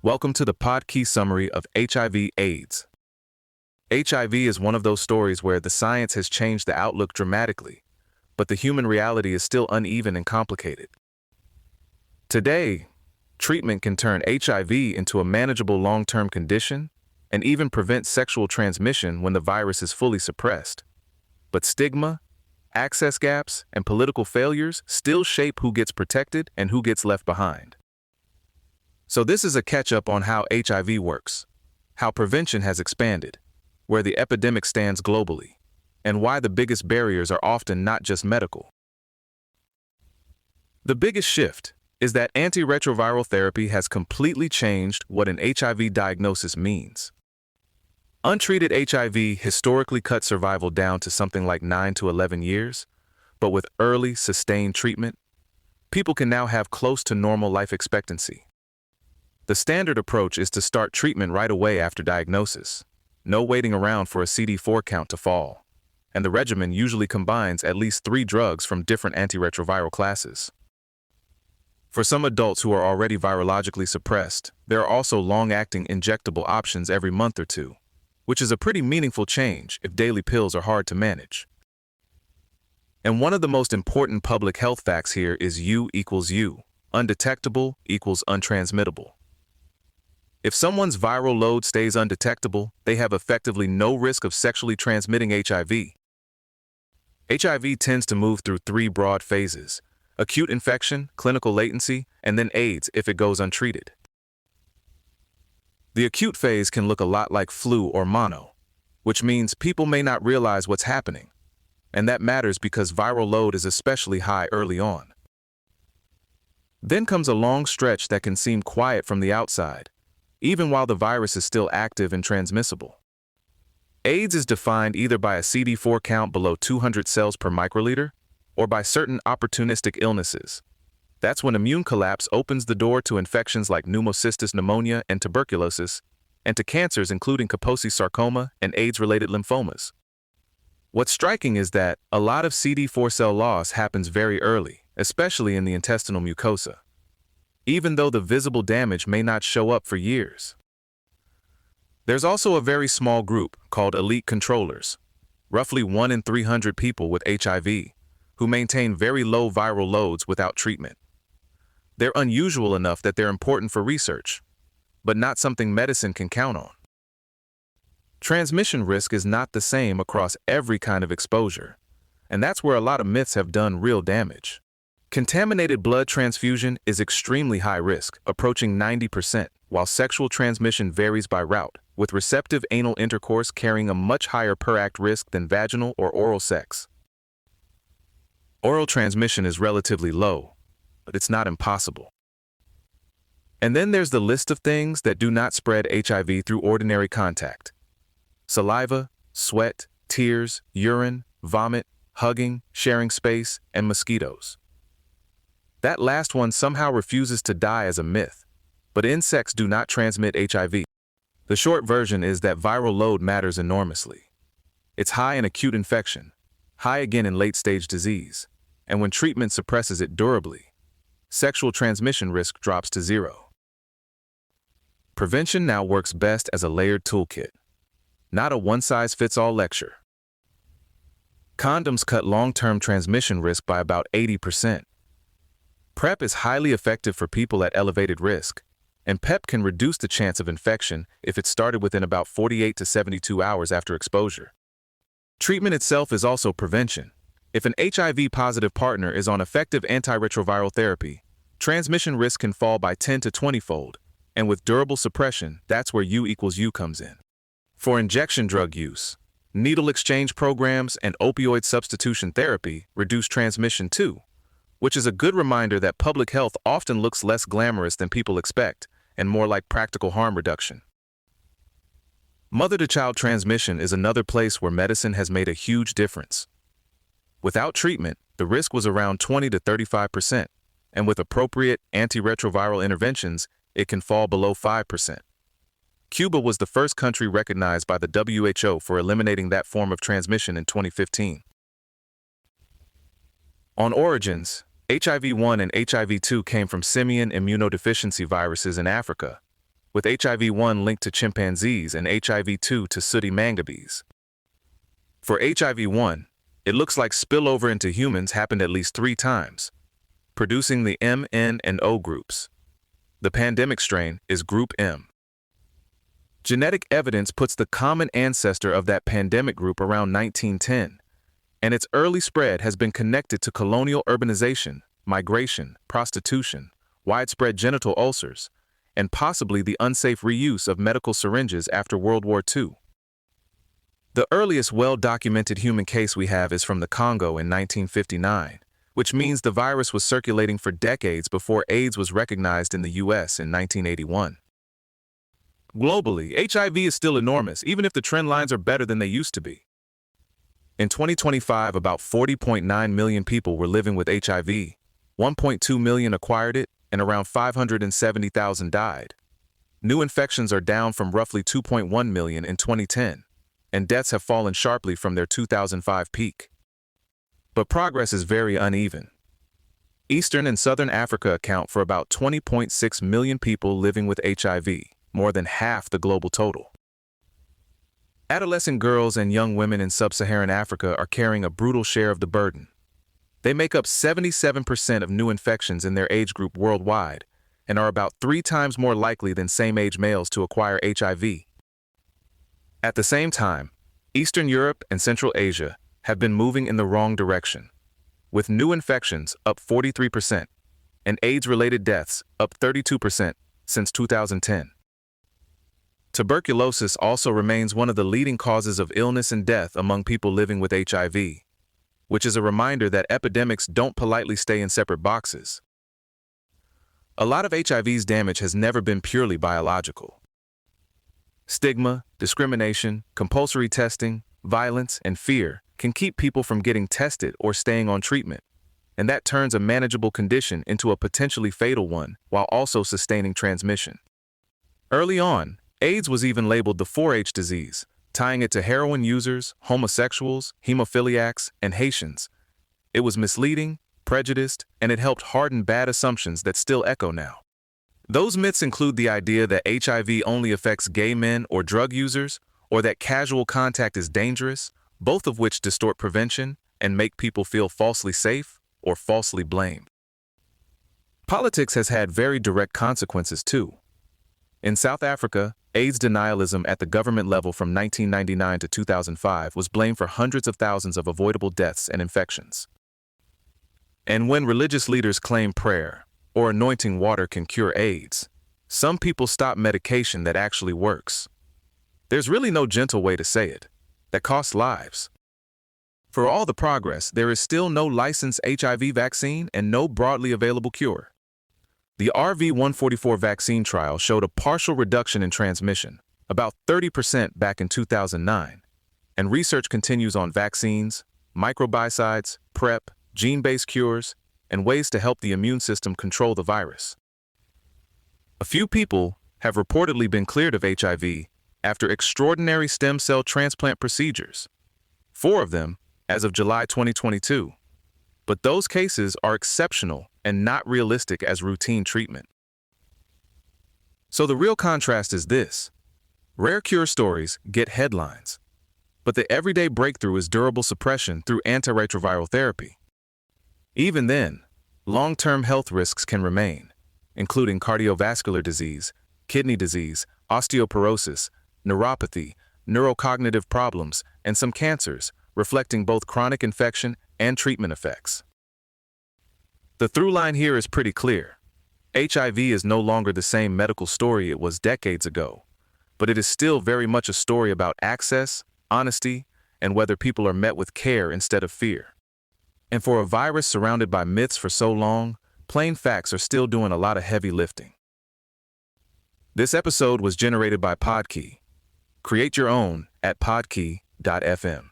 Welcome to the Pod-Key summary of HIV/AIDS. HIV is one of those stories where the science has changed the outlook dramatically, but the human reality is still uneven and complicated. Today, treatment can turn HIV into a manageable long-term condition and even prevent sexual transmission when the virus is fully suppressed. But stigma, access gaps, and political failures still shape who gets protected and who gets left behind. So this is a catch-up on how HIV works, how prevention has expanded, where the epidemic stands globally, and why the biggest barriers are often not just medical. The biggest shift is that antiretroviral therapy has completely changed what an HIV diagnosis means. Untreated HIV historically cut survival down to something like 9 to 11 years, but with early, sustained treatment, people can now have close to normal life expectancy. The standard approach is to start treatment right away after diagnosis, no waiting around for a CD4 count to fall, and the regimen usually combines at least 3 drugs from different antiretroviral classes. For some adults who are already virologically suppressed, there are also long-acting injectable options every month or two, which is a pretty meaningful change if daily pills are hard to manage. And one of the most important public health facts here is U equals U, undetectable equals untransmittable. If someone's viral load stays undetectable, they have effectively no risk of sexually transmitting HIV. HIV tends to move through 3 broad phases: acute infection, clinical latency, and then AIDS if it goes untreated. The acute phase can look a lot like flu or mono, which means people may not realize what's happening, and that matters because viral load is especially high early on. Then comes a long stretch that can seem quiet from the outside, even while the virus is still active and transmissible. AIDS is defined either by a CD4 count below 200 cells per microliter or by certain opportunistic illnesses. That's when immune collapse opens the door to infections like pneumocystis pneumonia and tuberculosis, and to cancers including Kaposi sarcoma and AIDS-related lymphomas. What's striking is that a lot of CD4 cell loss happens very early, especially in the intestinal mucosa, even though the visible damage may not show up for years. There's also a very small group called elite controllers, roughly 1 in 300 people with HIV, who maintain very low viral loads without treatment. They're unusual enough that they're important for research, but not something medicine can count on. Transmission risk is not the same across every kind of exposure, and that's where a lot of myths have done real damage. Contaminated blood transfusion is extremely high risk, approaching 90%, while sexual transmission varies by route, with receptive anal intercourse carrying a much higher per-act risk than vaginal or oral sex. Oral transmission is relatively low, but it's not impossible. And then there's the list of things that do not spread HIV through ordinary contact: saliva, sweat, tears, urine, vomit, hugging, sharing space, and mosquitoes. That last one somehow refuses to die as a myth, but insects do not transmit HIV. The short version is that viral load matters enormously. It's high in acute infection, high again in late-stage disease, and when treatment suppresses it durably, sexual transmission risk drops to 0. Prevention now works best as a layered toolkit, not a one-size-fits-all lecture. Condoms cut long-term transmission risk by about 80%. PrEP is highly effective for people at elevated risk, and PEP can reduce the chance of infection if it started within about 48 to 72 hours after exposure. Treatment itself is also prevention. If an HIV-positive partner is on effective antiretroviral therapy, transmission risk can fall by 10 to 20-fold, and with durable suppression, that's where U equals U comes in. For injection drug use, needle exchange programs and opioid substitution therapy reduce transmission too, which is a good reminder that public health often looks less glamorous than people expect and more like practical harm reduction. Mother-to-child transmission is another place where medicine has made a huge difference. Without treatment, the risk was around 20 to 35%, and with appropriate antiretroviral interventions, it can fall below 5%. Cuba was the first country recognized by the WHO for eliminating that form of transmission in 2015. On origins, HIV-1 and HIV-2 came from simian immunodeficiency viruses in Africa, with HIV-1 linked to chimpanzees and HIV-2 to sooty mangabees. For HIV-1, it looks like spillover into humans happened at least 3 times, producing the M, N, and O groups. The pandemic strain is Group M. Genetic evidence puts the common ancestor of that pandemic group around 1910, and its early spread has been connected to colonial urbanization, migration, prostitution, widespread genital ulcers, and possibly the unsafe reuse of medical syringes after World War II. The earliest well-documented human case we have is from the Congo in 1959, which means the virus was circulating for decades before AIDS was recognized in the US in 1981. Globally, HIV is still enormous, even if the trend lines are better than they used to be. In 2025, about 40.9 million people were living with HIV, 1.2 million acquired it, and around 570,000 died. New infections are down from roughly 2.1 million in 2010, and deaths have fallen sharply from their 2005 peak. But progress is very uneven. Eastern and Southern Africa account for about 20.6 million people living with HIV, more than half the global total. Adolescent girls and young women in sub-Saharan Africa are carrying a brutal share of the burden. They make up 77% of new infections in their age group worldwide and are about 3 times more likely than same-age males to acquire HIV. At the same time, Eastern Europe and Central Asia have been moving in the wrong direction, with new infections up 43% and AIDS-related deaths up 32% since 2010. Tuberculosis also remains one of the leading causes of illness and death among people living with HIV, which is a reminder that epidemics don't politely stay in separate boxes. A lot of HIV's damage has never been purely biological. Stigma, discrimination, compulsory testing, violence, and fear can keep people from getting tested or staying on treatment, and that turns a manageable condition into a potentially fatal one while also sustaining transmission. Early on, AIDS was even labeled the 4-H disease, tying it to heroin users, homosexuals, hemophiliacs, and Haitians. It was misleading, prejudiced, and it helped harden bad assumptions that still echo now. Those myths include the idea that HIV only affects gay men or drug users, or that casual contact is dangerous, both of which distort prevention and make people feel falsely safe or falsely blamed. Politics has had very direct consequences too. In South Africa, AIDS denialism at the government level from 1999 to 2005 was blamed for hundreds of thousands of avoidable deaths and infections. And when religious leaders claim prayer or anointing water can cure AIDS, some people stop medication that actually works. There's really no gentle way to say it, that costs lives. For all the progress, there is still no licensed HIV vaccine and no broadly available cure. The RV144 vaccine trial showed a partial reduction in transmission, about 30% back in 2009, and research continues on vaccines, microbicides, PrEP, gene-based cures, and ways to help the immune system control the virus. A few people have reportedly been cleared of HIV after extraordinary stem cell transplant procedures, 4 of them as of July 2022. But those cases are exceptional and not realistic as routine treatment. So the real contrast is this. Rare cure stories get headlines, but the everyday breakthrough is durable suppression through antiretroviral therapy. Even then, long-term health risks can remain, including cardiovascular disease, kidney disease, osteoporosis, neuropathy, neurocognitive problems, and some cancers, reflecting both chronic infection and treatment effects. The through line here is pretty clear. HIV is no longer the same medical story it was decades ago, but it is still very much a story about access, honesty, and whether people are met with care instead of fear. And for a virus surrounded by myths for so long, plain facts are still doing a lot of heavy lifting. This episode was generated by Podkey. Create your own at podkey.fm.